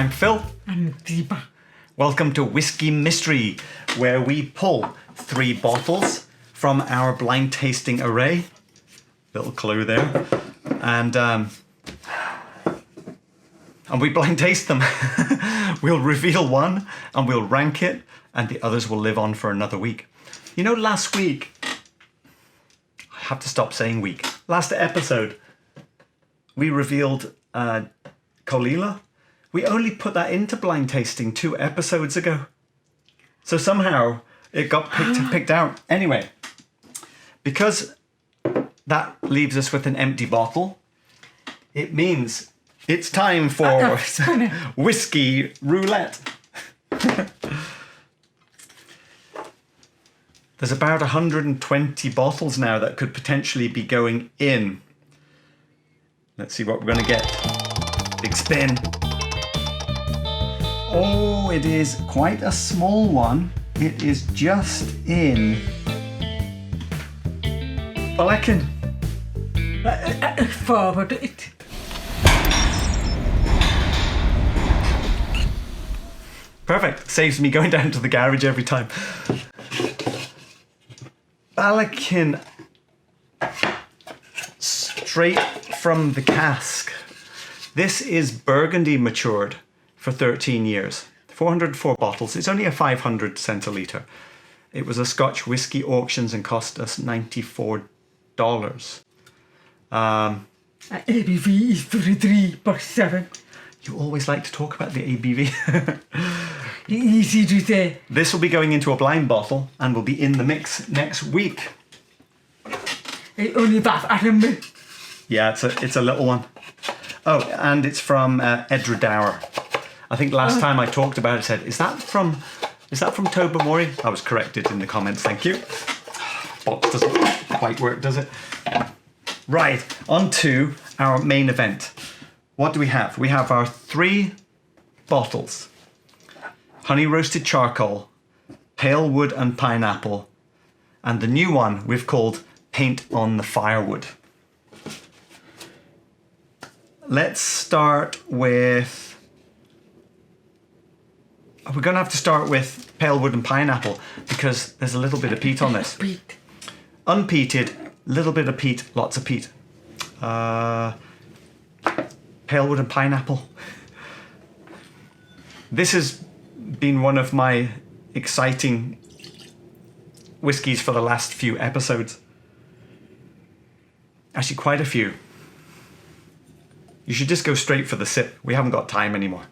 I'm Phil. I'm Deepa. Welcome to Whiskey Mystery, where we pull 3 bottles from our blind tasting array. Little clue there. And we blind taste them. We'll reveal one and we'll rank it, and the others will live on for another week. You know, last week, I have to stop saying week. Last episode, we revealed Colila. We only put that into blind tasting 2 episodes ago. So somehow it got picked out. Anyway, because that leaves us with an empty bottle, it means it's time for whiskey roulette. There's about 120 bottles now that could potentially be going in. Let's see what we're going to get. Big spin. Oh, it is quite a small one. It is just in Balekin. Forward it. Perfect. Saves me going down to the garage every time. Balekin, straight from the cask. This is Burgundy matured for 13 years. 404 bottles. It's only a 500 centilitre. It was a Scotch whisky auctions and cost us $94. ABV is 33%. You always like to talk about the ABV. Easy to say. This will be going into a blind bottle and will be in the mix next week. Only that atom. Yeah, it's a little one. Oh, and it's from Ardbeg. I think last time I talked about it, said, is that from Bowmore? I was corrected in the comments, thank you. Box doesn't quite work, does it? Right, on to our main event. What do we have? We have our 3 bottles. Honey roasted charcoal, pale wood and pineapple, and the new one we've called Paint on the Firewood. Let's start with... We're going to have to start with pale wood and pineapple because there's a little bit of peat on this. Peat. Unpeated, little bit of peat, lots of peat. Pale wood and pineapple. This has been one of my exciting whiskies for the last few episodes. Actually, quite a few. You should just go straight for the sip. We haven't got time anymore.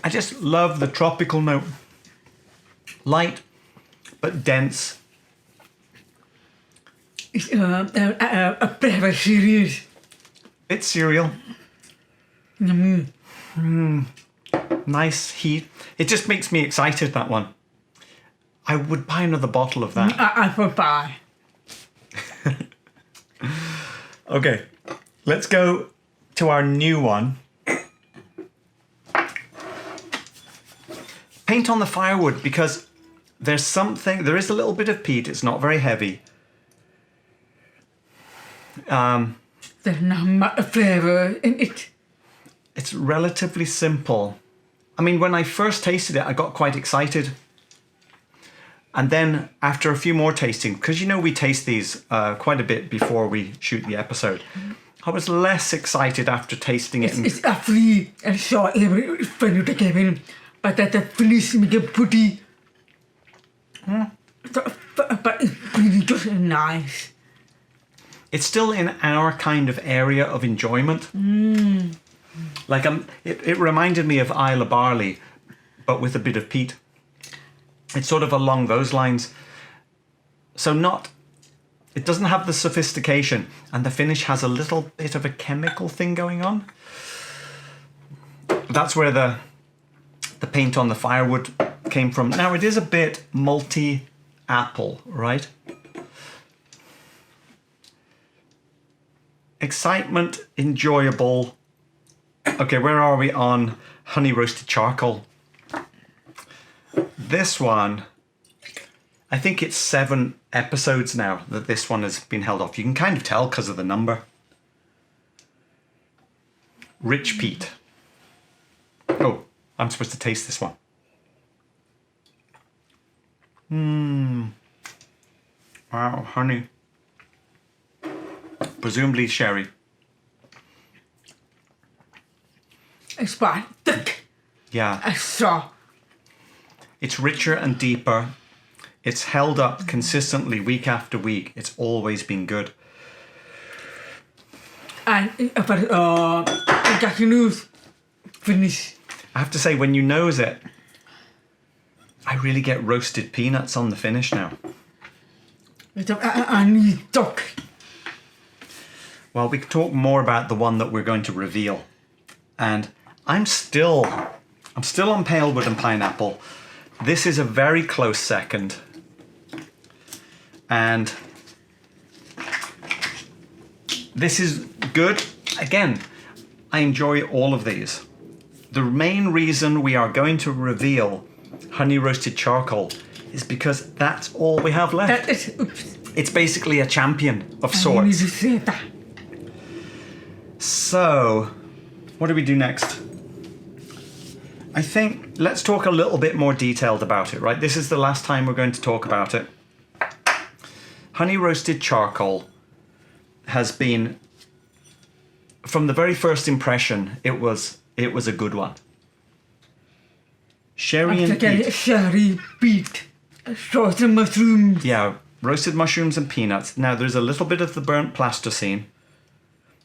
I just love the tropical note. Light, but dense. It's a bit of a cereal. It's cereal. Nice heat. It just makes me excited, that one. I would buy another bottle of that. I would buy. Okay, let's go to our new one. Paint on the Firewood, because there is a little bit of peat. It's not very heavy. There's not much flavour in it. It's relatively simple. I mean, when I first tasted it, I got quite excited. And then after a few more tasting, because you know we taste these quite a bit before we shoot the episode, I was less excited after tasting it. It's actually a short when you take it in, but at the finish make it pretty. But it's really just nice. It's still in our kind of area of enjoyment. Like it reminded me of Isla Barley, but with a bit of peat. It's sort of along those lines. So it doesn't have the sophistication, and the finish has a little bit of a chemical thing going on. That's where the Paint on the Firewood came from. Now it is a bit multi-apple, right? Excitement, enjoyable. Okay, where are we on honey roasted charcoal? This one, I think it's 7 episodes now that this one has been held off. You can kind of tell because of the number. Rich peat. Oh, I'm supposed to taste this one. Wow, honey. Presumably sherry. It's quite thick. Yeah. Extra. It's richer and deeper. It's held up consistently week after week. It's always been good. And got your news. Finish. I have to say, when you nose it, I really get roasted peanuts on the finish now. I need duck. Well, we can talk more about the one that we're going to reveal. And I'm still on Palewood and Pineapple. This is a very close second. And this is good. Again, I enjoy all of these. The main reason we are going to reveal honey roasted charcoal is because that's all we have left. It's basically a champion of sorts. I need to say that. So, what do we do next? I think let's talk a little bit more detailed about it, right? This is the last time we're going to talk about it. Honey roasted charcoal has been, from the very first impression, it was a good one. Sherry and peat. Sherry, peat, roasted mushrooms. Yeah, roasted mushrooms and peanuts. Now there's a little bit of the burnt plasticine.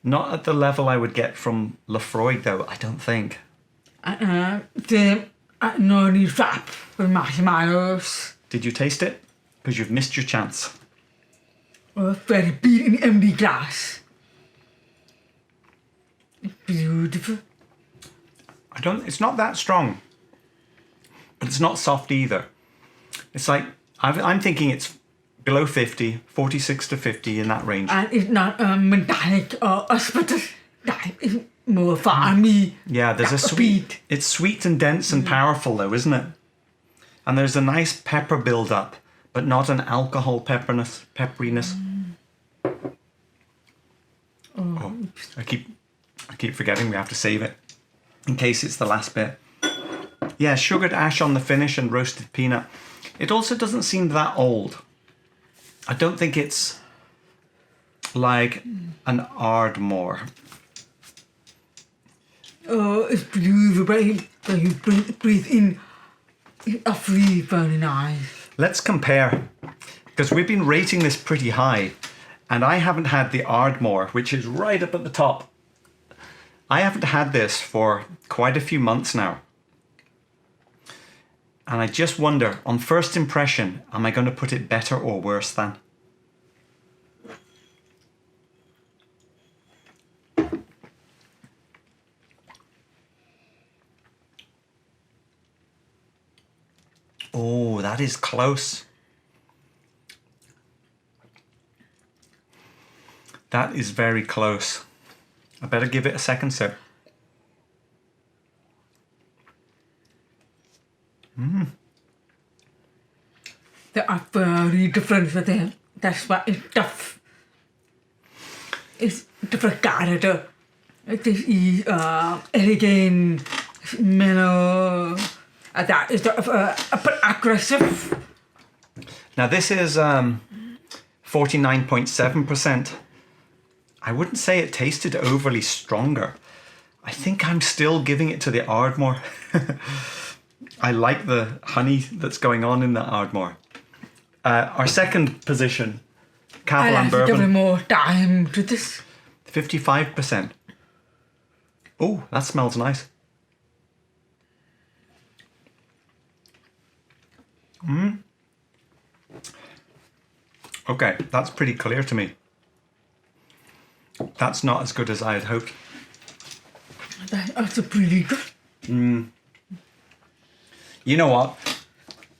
Not at the level I would get from Lafroig though, I don't think. The noni wrap with marshmallows. Did you taste it? Because you've missed your chance. Very big in empty glass. Beautiful. It's not that strong. But it's not soft either. It's like, I'm thinking it's below 50, 46 to 50 in that range. And it's not metallic or asparagus. It's more farmy. Yeah, there's a sweet. It's sweet and dense and powerful though, isn't it? And there's a nice pepper build-up, but not an alcohol pepperiness. Oh, I keep forgetting we have to save it in case it's the last bit. Yeah, sugared ash on the finish and roasted peanut. It also doesn't seem that old. I don't think it's like an Ardmore. Oh, it's beautiful, but you breathe in. It's really very nice. Let's compare, because we've been rating this pretty high, and I haven't had the Ardmore, which is right up at the top. I haven't had this for quite a few months now. And I just wonder, on first impression, am I going to put it better or worse than? Oh, that is close. That is very close. I better give it a second sip. They are very different with them. That's why it's tough. It's different character. This is elegant, mellow. That is aggressive. Now this is 49.7%. I wouldn't say it tasted overly stronger. I think I'm still giving it to the Ardmore. I like the honey that's going on in the Ardmore. Our second position, Cavalan Bourbon. Give more time to this. 55%. Oh, that smells nice. Okay, that's pretty clear to me. That's not as good as I had hoped. That's pretty good. You know what?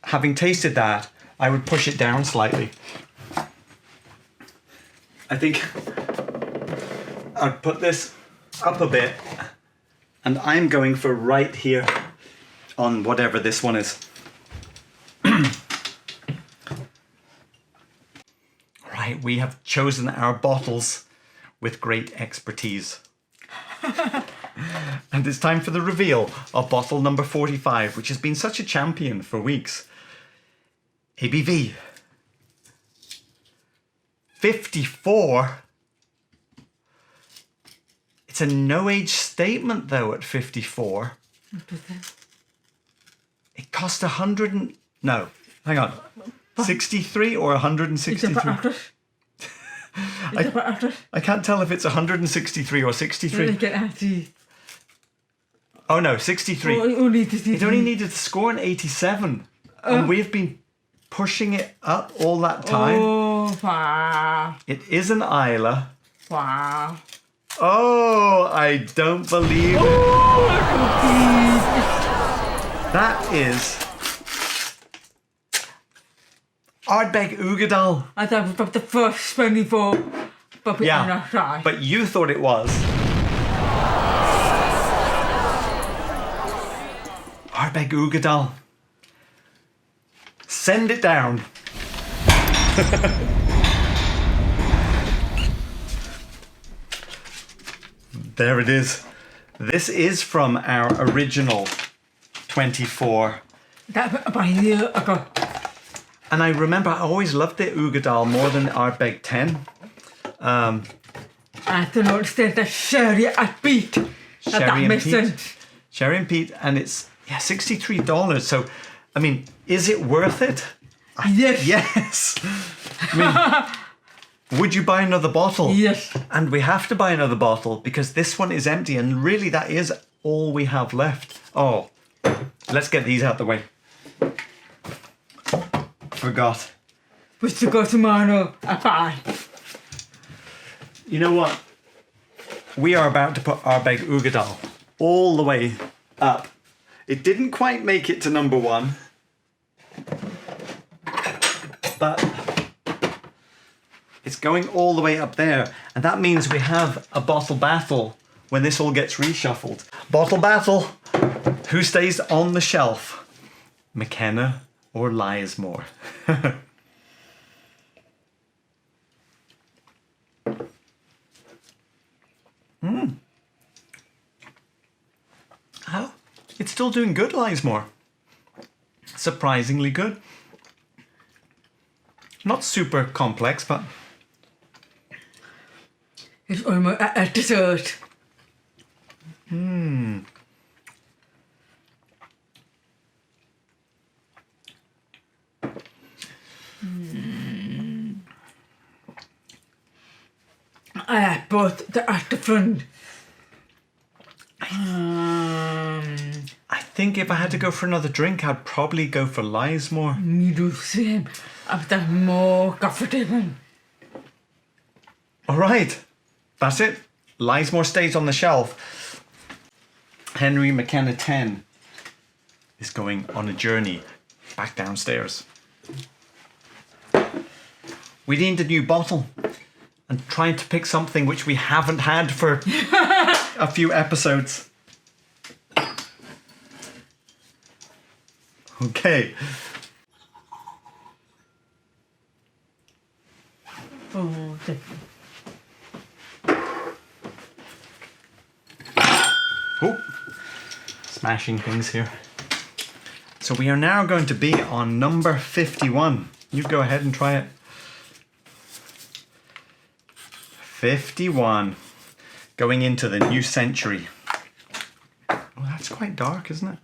Having tasted that, I would push it down slightly. I think I'd put this up a bit, and I'm going for right here on whatever this one is. We have chosen our bottles with great expertise. And it's time for the reveal of bottle number 45, which has been such a champion for weeks. ABV 54. It's a no-age statement, though, at 54. It cost 100 and... No, hang on. 63 or 163? I can't tell if it's 163 or 63. Oh, no, 63. It only needed to score an 87. And we've been pushing it up all that time. Oh, wow. It is an Isla. Wow. Oh, I don't believe it. That is Ardbeg Uigeadail. I thought it was the first spelling for, but I'm not sure. But you thought it was. Ardbeg Uigeadail. Send it down. There it is. This is from our original 24. That about a year ago. And I remember I always loved the Uigeadail more than Ardbeg 10. I don't understand the sherry at beat. Sherry and peat. Sherry and peat, and it's $63. So, I mean, is it worth it? Yes. Yes. I mean, would you buy another bottle? Yes. And we have to buy another bottle because this one is empty, and really that is all we have left. Oh, let's get these out the way. Forgot. We still go tomorrow at 5. You know what? We are about to put Ardbeg Uigeadail all the way up. It didn't quite make it to number 1. But it's going all the way up there. And that means we have a bottle battle when this all gets reshuffled. Bottle battle. Who stays on the shelf? McKenna or Lismore? Oh, it's still doing good, Lismore. Surprisingly good. Not super complex, but... It's almost a dessert. I had both at the front. I think if I had to go for another drink, I'd probably go for Lismore. Me do the same. After more comfortable. All right, that's it. Lismore stays on the shelf. Henry McKenna 10 is going on a journey back downstairs. We need a new bottle and trying to pick something which we haven't had for a few episodes. Okay. Oh, Oh, smashing things here. So we are now going to be on number 51. You go ahead and try it. 51. Going into the new century. Oh, that's quite dark, isn't it?